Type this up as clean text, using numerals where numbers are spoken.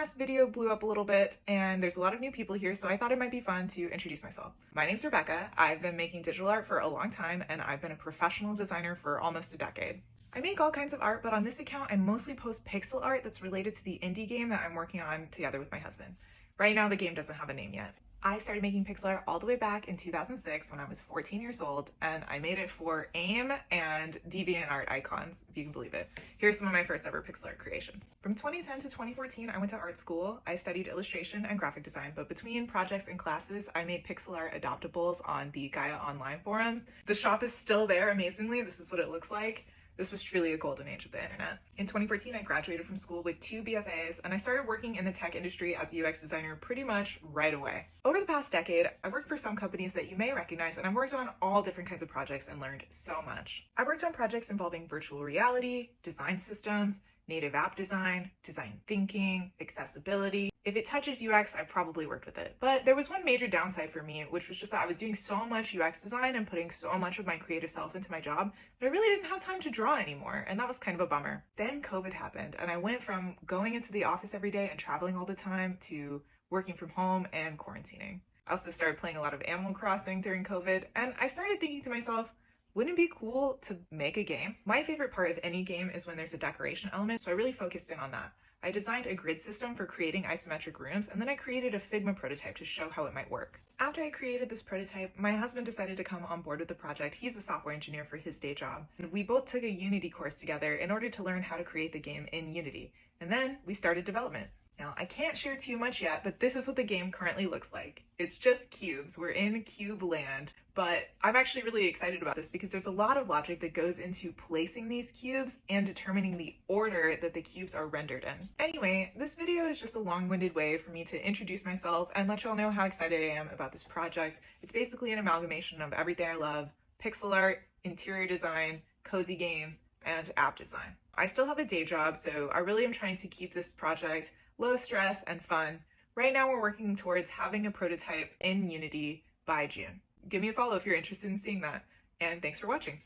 last video blew up a little bit and there's a lot of new people here, so I thought it might be fun to introduce myself. My name's Rebecca. I've been making digital art for a long time and I've been a professional designer for almost a decade. I make all kinds of art, but on this account I mostly post pixel art that's related to the indie game that I'm working on together with my husband. Right now the game doesn't have a name yet. I started making pixel art all the way back in 2006 when I was 14 years old, and I made it for AIM and DeviantArt icons, if you can believe it. Here's some of my first ever pixel art creations. From 2010 to 2014, I went to art school. I studied illustration and graphic design, but between projects and classes, I made pixel art adoptables on the Gaia Online forums. The shop is still there, amazingly. This is what it looks like. This was truly a golden age of the internet. In 2014, I graduated from school with 2 BFAs, and I started working in the tech industry as a UX designer pretty much right away. Over the past decade, I've worked for some companies that you may recognize, and I've worked on all different kinds of projects and learned so much. I've worked on projects involving virtual reality, design systems, native app design, design thinking, accessibility. If it touches UX, I've probably worked with it. But there was one major downside for me, which was just that I was doing so much UX design and putting so much of my creative self into my job that I really didn't have time to draw anymore, and that was kind of a bummer. Then COVID happened, and I went from going into the office every day and traveling all the time to working from home and quarantining. I also started playing a lot of Animal Crossing during COVID, and I started thinking to myself, wouldn't it be cool to make a game? My favorite part of any game is when there's a decoration element, so I really focused in on that. I designed a grid system for creating isometric rooms, and then I created a Figma prototype to show how it might work. After I created this prototype, my husband decided to come on board with the project. He's a software engineer for his day job, and we both took a Unity course together in order to learn how to create the game in Unity. And then we started development. Now, I can't share too much yet, but this is what the game currently looks like. It's just cubes. We're in cube land, but I'm actually really excited about this because there's a lot of logic that goes into placing these cubes and determining the order that the cubes are rendered in. Anyway, this video is just a long-winded way for me to introduce myself and let y'all know how excited I am about this project. It's basically an amalgamation of everything I love: pixel art, interior design, cozy games, and app design. I still have a day job, so I really am trying to keep this project low stress and fun. Right now we're working towards having a prototype in Unity by June. Give me a follow if you're interested in seeing that, and thanks for watching.